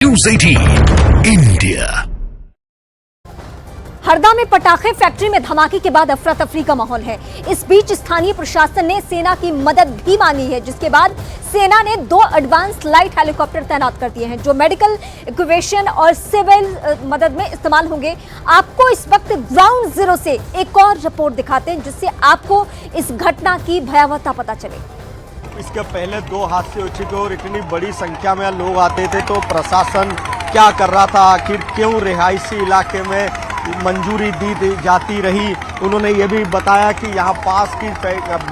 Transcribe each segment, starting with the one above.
News 18 India. Harda में पटाखे factory में धमाके के बाद अफरा तफरी का माहौल है। इस बीच स्थानीय प्रशासन ने सेना की मदद भी मांगी है, जिसके बाद सेना ने 2 एडवांस लाइट हेलीकॉप्टर तैनात कर दिए हैं, जो मेडिकल इक्वेशन और सिविल मदद में इस्तेमाल होंगे। आपको इस वक्त ग्राउंड जीरो से एक और रिपोर्ट दिखाते हैं, जिससे आपको इस घटना की भयावहता पता चले। इसके पहले 2 हादसे हो चुके और इतनी बड़ी संख्या में लोग आते थे, तो प्रशासन क्या कर रहा था, आखिर क्यों रिहायशी इलाके में मंजूरी दी जाती रही। उन्होंने ये भी बताया कि यहाँ पास की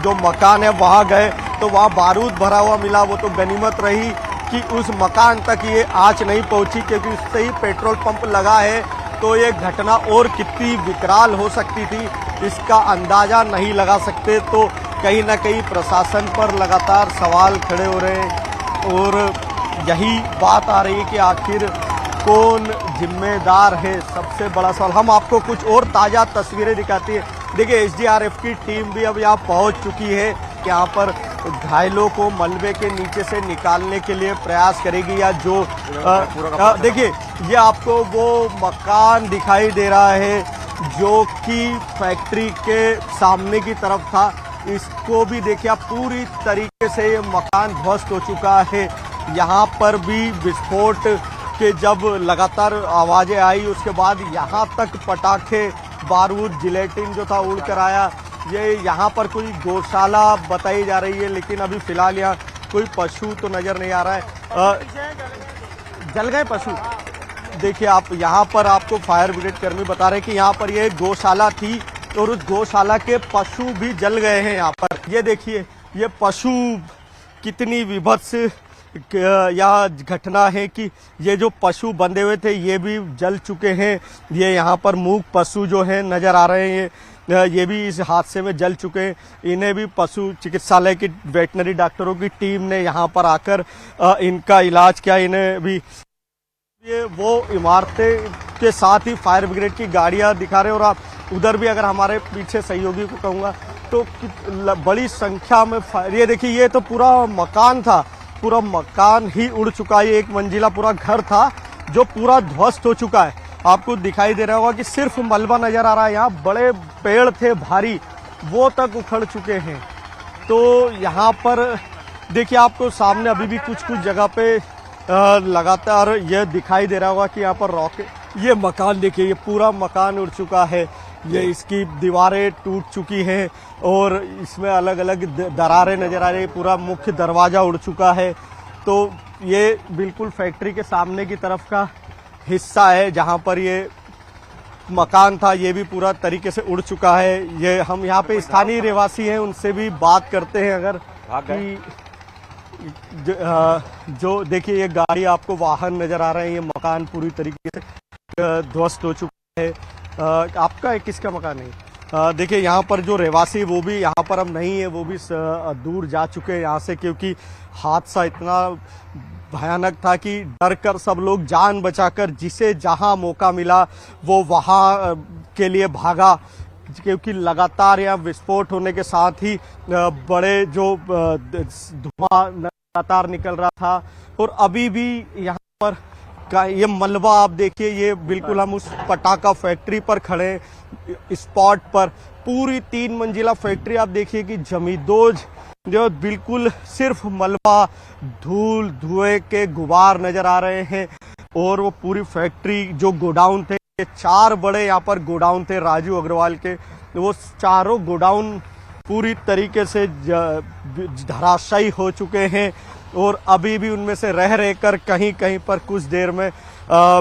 जो मकान है वहाँ गए तो वहाँ बारूद भरा हुआ मिला, वो तो गनीमत रही कि उस मकान तक ये आंच नहीं पहुँची, क्योंकि उससे ही पेट्रोल पंप लगा है। तो ये घटना और कितनी विकराल हो सकती थी, इसका अंदाज़ा नहीं लगा सकते। तो कहीं ना कहीं प्रशासन पर लगातार सवाल खड़े हो रहे हैं और यही बात आ रही है कि आखिर कौन जिम्मेदार है। सबसे बड़ा सवाल। हम आपको कुछ और ताज़ा तस्वीरें दिखाती है। देखिए, एसडीआरएफ की टीम भी अब यहाँ पहुँच चुकी है, यहाँ पर घायलों को मलबे के नीचे से निकालने के लिए प्रयास करेगी। या जो देखिए, ये आपको वो मकान दिखाई दे रहा है जो कि फैक्ट्री के सामने की तरफ था। इसको भी देखिए, पूरी तरीके से ये मकान ध्वस्त हो चुका है। यहाँ पर भी विस्फोट के जब लगातार आवाज़ें आई, उसके बाद यहाँ तक पटाखे, बारूद, जिलेटिन जो था उड़ कर आया। ये यहाँ पर कोई गौशाला बताई जा रही है, लेकिन अभी फिलहाल यहाँ कोई पशु तो नज़र नहीं आ रहा है। जल गए पशु। देखिए, आप यहाँ पर आपको फायर ब्रिगेड कर्मी बता रहे हैं कि यहाँ पर ये गौशाला थी और उस गौशाला के पशु भी जल गए हैं। यहाँ पर ये देखिए, ये पशु कितनी विभत्स यह घटना है कि ये जो पशु बंधे हुए थे ये भी जल चुके हैं। ये यहाँ पर मूक पशु जो हैं नज़र आ रहे हैं, ये भी इस हादसे में जल चुके हैं। इन्हें भी पशु चिकित्सालय की वेटनरी डॉक्टरों की टीम ने यहाँ पर आकर इनका इलाज किया। इन्हें भी ये वो इमारतें के साथ ही फायर ब्रिगेड की गाड़ियाँ दिखा रहे हैं। और आप उधर भी अगर हमारे पीछे सहयोगी को कहूँगा तो बड़ी संख्या में ये देखिए, ये तो पूरा मकान था, पूरा मकान ही उड़ चुका है। 1 मंजिला पूरा घर था जो पूरा ध्वस्त हो चुका है। आपको दिखाई दे रहा होगा कि सिर्फ मलबा नजर आ रहा है। यहाँ बड़े पेड़ थे भारी, वो तक उखड़ चुके हैं। तो यहाँ पर देखिए, आपको सामने अभी भी कुछ जगह पे लगातार ये दिखाई दे रहा होगा कि यहाँ पर रॉकेट, ये मकान देखिए, ये पूरा मकान उड़ चुका है। ये इसकी दीवारें टूट चुकी हैं और इसमें अलग अलग दरारें नजर आ रही है। पूरा मुख्य दरवाज़ा उड़ चुका है। तो ये बिल्कुल फैक्ट्री के सामने की तरफ का हिस्सा है जहाँ पर ये मकान था, ये भी पूरा तरीके से उड़ चुका है। ये हम यहाँ पे स्थानीय रहवासी हैं, उनसे भी बात करते हैं। अगर कि जो देखिए, ये गाड़ी आपको वाहन नजर आ रहे हैं, ये मकान पूरी तरीके से ध्वस्त हो चुका है। आपका किसका मकान है? देखिए, यहाँ पर जो रहवासी वो भी यहाँ पर अब नहीं है, वो भी दूर जा चुके हैं यहाँ से, क्योंकि हादसा इतना भयानक था कि डर कर सब लोग जान बचाकर जिसे जहाँ मौका मिला वो वहाँ के लिए भागा, क्योंकि लगातार यहाँ विस्फोट होने के साथ ही बड़े जो धुआं लगातार निकल रहा था। और अभी भी यहाँ पर का ये मलबा आप देखिए, ये बिल्कुल हम उस पटाखा फैक्ट्री पर खड़े स्पॉट पर। पूरी 3 मंजिला फैक्ट्री आप देखिए कि जमींदोज जो बिल्कुल सिर्फ मलबा, धूल, धुएं के गुबार नजर आ रहे हैं। और वो पूरी फैक्ट्री जो गोडाउन थे, 4 बड़े यहाँ पर गोडाउन थे राजू अग्रवाल के, वो चारों गोडाउन पूरी तरीके से धराशायी हो चुके हैं। और अभी भी उनमें से रह कर कहीं कहीं पर कुछ देर में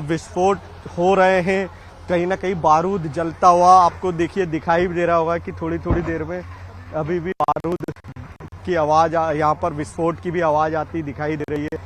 विस्फोट हो रहे हैं। कहीं ना कहीं बारूद जलता हुआ आपको देखिए दिखाई दे रहा होगा कि थोड़ी देर में अभी भी बारूद की आवाज़, यहाँ पर विस्फोट की भी आवाज़ आती दिखाई दे रही है।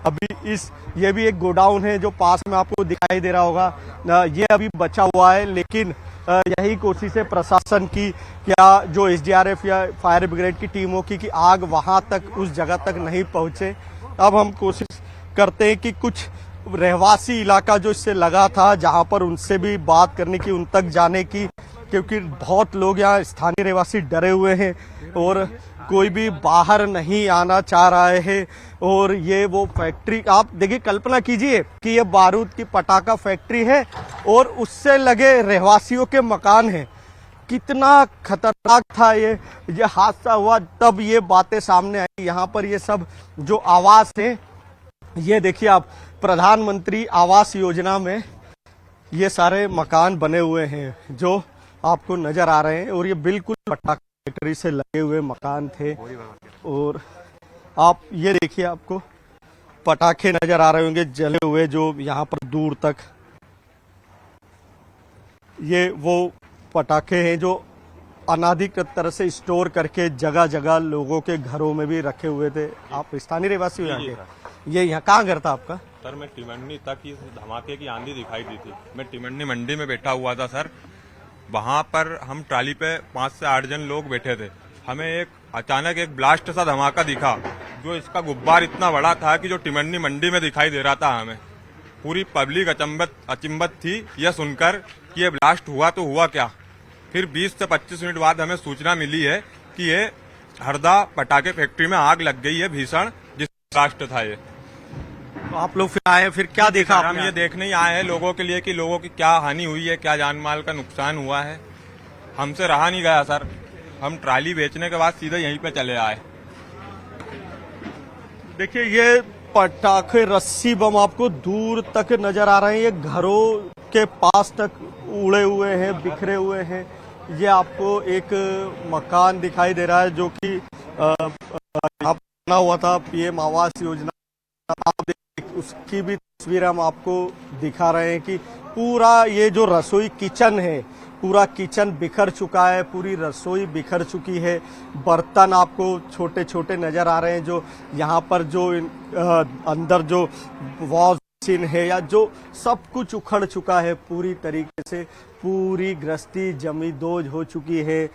अभी ये भी एक गोडाउन है जो पास में आपको दिखाई दे रहा होगा, ये अभी बचा हुआ है। लेकिन यही कोशिश है प्रशासन की, क्या जो एसडीआरएफ या फायर ब्रिगेड की टीमों की, कि आग वहां तक, उस जगह तक नहीं पहुंचे। अब हम कोशिश करते हैं कि कुछ रहवासी इलाका जो इससे लगा था, जहां पर उनसे भी बात करने की, उन तक जाने की, क्योंकि बहुत लोग यहाँ स्थानीय रहवासी डरे हुए हैं और कोई भी बाहर नहीं आना चाह रहा है। और ये वो फैक्ट्री, आप देखिए, कल्पना कीजिए कि ये बारूद की पटाखा फैक्ट्री है और उससे लगे रहवासियों के मकान हैं। कितना खतरनाक था ये हादसा हुआ तब ये बातें सामने आई। यहाँ पर ये सब जो आवास है, ये देखिए आप, प्रधानमंत्री आवास योजना में ये सारे मकान बने हुए हैं जो आपको नजर आ रहे हैं और ये बिल्कुल पटाखा फैक्ट्री से लगे हुए मकान थे। और आप ये देखिए, आपको पटाखे नजर आ रहे होंगे जले हुए, जो यहाँ पर दूर तक ये वो पटाखे हैं जो अनाधिकृत तरह से स्टोर करके जगह जगह लोगों के घरों में भी रखे हुए थे। आप स्थानीय रहवासी हो यहाँ के? ये यहाँ कहाँ घर था आपका? सर मैं टिमंडी तक इस धमाके की आंधी दिखाई दी थी। मैं टिमंडी मंडी में बैठा हुआ था सर। वहां पर हम ट्राली पे 5 से 8 जन लोग बैठे थे। हमें अचानक एक ब्लास्ट सा धमाका दिखा, जो इसका गुब्बार इतना बड़ा था कि जो टिमंडी मंडी में दिखाई दे रहा था। हमें पूरी पब्लिक अचंबत थी यह सुनकर कि ये ब्लास्ट हुआ तो हुआ क्या। फिर 20 से 25 मिनट बाद हमें सूचना मिली है कि ये हरदा पटाखे फैक्ट्री में आग लग गई है भीषण, जिस ब्लास्ट था ये। तो आप लोग फिर आए, फिर क्या देखा? हम ये देखने ही आए हैं लोगों के लिए कि लोगों की क्या हानि हुई है, क्या जान माल का नुकसान हुआ है। हमसे रहा नहीं गया सर। हम ट्राली बेचने के बाद सीधे यहीं पे चले आए। देखिए, ये पटाखे रस्सी बम आपको दूर तक नजर आ रहे हैं। ये घरों के पास तक उड़े हुए हैं, बिखरे हुए हैं। ये आपको एक मकान दिखाई दे रहा है जो कि बना हुआ था पीएम आवास योजना। आप उसकी भी तस्वीर हम आपको दिखा रहे हैं कि पूरा ये जो रसोई किचन है, पूरा किचन बिखर चुका है, पूरी रसोई बिखर चुकी है। बर्तन आपको छोटे छोटे नजर आ रहे हैं, जो यहाँ पर जो अंदर जो वॉश मशीन है या जो सब कुछ उखड़ चुका है पूरी तरीके से। पूरी गृहस्थी जमींदोज हो चुकी है।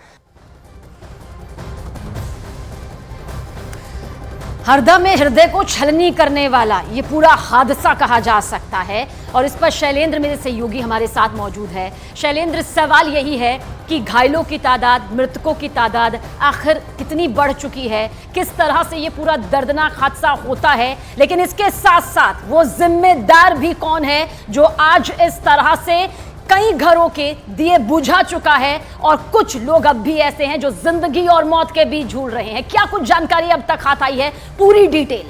हरदा में हृदय को छलनी करने वाला ये पूरा हादसा कहा जा सकता है और इस पर शैलेंद्र मेरे सहयोगी हमारे साथ मौजूद है। शैलेंद्र, सवाल यही है कि घायलों की तादाद, मृतकों की तादाद आखिर कितनी बढ़ चुकी है, किस तरह से ये पूरा दर्दनाक हादसा होता है, लेकिन इसके साथ साथ वो जिम्मेदार भी कौन है जो आज इस तरह से कई घरों के दिए बुझा चुका है और कुछ लोग अब भी ऐसे हैं जो जिंदगी और मौत के बीच झूल रहे हैं। क्या कुछ जानकारी अब तक हाथ आई है, पूरी डिटेल?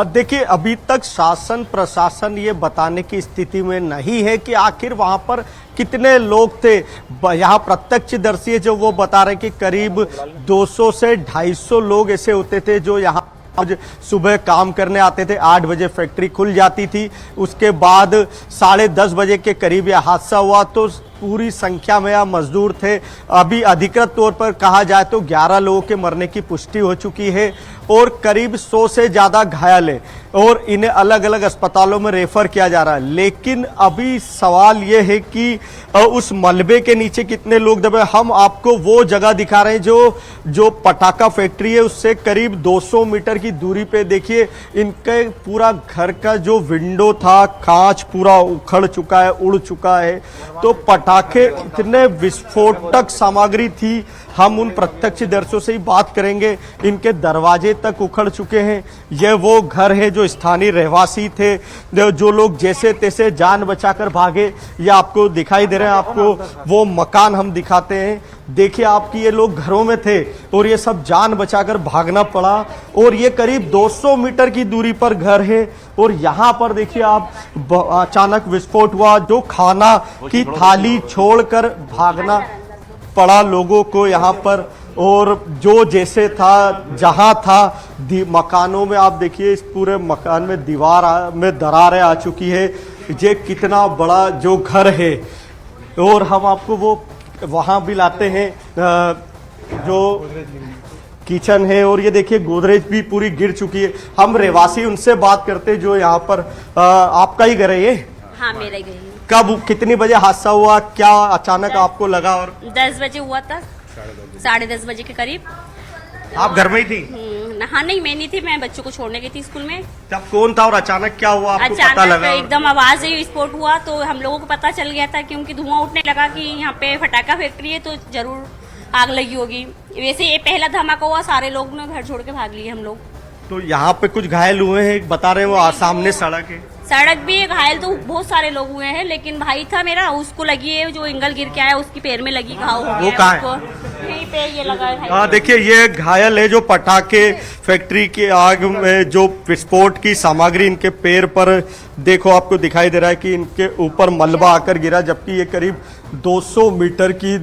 देखिए, अभी तक शासन प्रशासन ये बताने की स्थिति में नहीं है कि आखिर वहां पर कितने लोग थे। यहाँ प्रत्यक्षदर्शी है जो वो बता रहे हैं कि करीब 200 से 250 लोग ऐसे होते थे जो यहाँ आज सुबह काम करने आते थे। 8 बजे फैक्ट्री खुल जाती थी। उसके बाद 10:30 बजे के करीब यह हादसा हुआ तो पूरी संख्या में यहाँ मजदूर थे। अभी अधिकृत तौर पर कहा जाए तो 11 लोगों के मरने की पुष्टि हो चुकी है और करीब 100 से ज्यादा घायल है और इन्हें अलग अलग अस्पतालों में रेफर किया जा रहा है। लेकिन अभी सवाल ये है कि उस मलबे के नीचे कितने लोग दबे। हम आपको वो जगह दिखा रहे हैं जो पटाखा फैक्ट्री है उससे करीब 200 मीटर की दूरी पे। देखिए, इनके पूरा घर का जो विंडो था, कांच पूरा उखड़ चुका है, उड़ चुका है। तो पटाखे इतने विस्फोटक सामग्री थी। हम उन प्रत्यक्षदर्शियों से ही बात करेंगे। इनके दरवाजे तक उखड़ चुके हैं। यह वो घर है जो स्थानीय रहवासी थे, जो लोग जैसे तैसे जान बचाकर भागे। ये आपको दिखाई दे रहे हैं। आपको वो मकान हम दिखाते हैं। देखिए, आपकी ये लोग घरों में थे और ये सब जान बचाकर भागना पड़ा। और ये करीब 200 मीटर की दूरी पर घर है और यहाँ पर देखिए आप, अचानक विस्फोट हुआ। जो खाना की थाली छोड़कर भागना पड़ा लोगों को यहाँ पर। और जो जैसे था, जहां था, मकानों में आप देखिए इस पूरे मकान में दीवार में दरारें आ चुकी है। ये कितना बड़ा जो घर है। और हम आपको वो वहां भी लाते हैं जो किचन है। और ये देखिए गोदरेज भी पूरी गिर चुकी है। हम रहवासी उनसे बात करते हैं जो यहाँ पर, आपका ही घर है ये? हाँ, मेरा ही घर है। कब, कितनी बजे हादसा हुआ, क्या अचानक आपको लगा? और 10 बजे हुआ था, 10:30 बजे के करीब। आप घर में ही थी? खाना। हाँ नहीं, मैं नहीं थी, मैं बच्चों को छोड़ने गई थी स्कूल में। तब कौन था और अचानक क्या हुआ, आपको पता अचानक लगा? एकदम आवाज से विस्फोट हुआ तो हम लोगों को पता चल गया था, क्योंकि धुआं उठने लगा कि यहाँ पे फटाका फैक्ट्री है तो जरूर आग लगी होगी। वैसे ये पहला धमाका हुआ, सारे लोग ना घर छोड़ के भाग लिए हम लोग। तो यहाँ पे कुछ घायल हुए हैं, बता रहे हैं वो सामने सड़क है। सड़क भी है, घायल तो बहुत सारे लोग हुए हैं, लेकिन भाई था मेरा, उसको लगी है, जो एंगल गिर के आया उसकी पैर में लगी, घाव हो गया। वो कहाँ है? उसको यहीं पे ये लगा है। हाँ देखिए, ये घायल है जो पटाखे फैक्ट्री की आग में जो विस्फोट की सामग्री इनके पैर पर, देखो आपको दिखाई दे रहा है कि इनके ऊपर मलबा आकर गिरा, जबकि ये करीब 200 मीटर की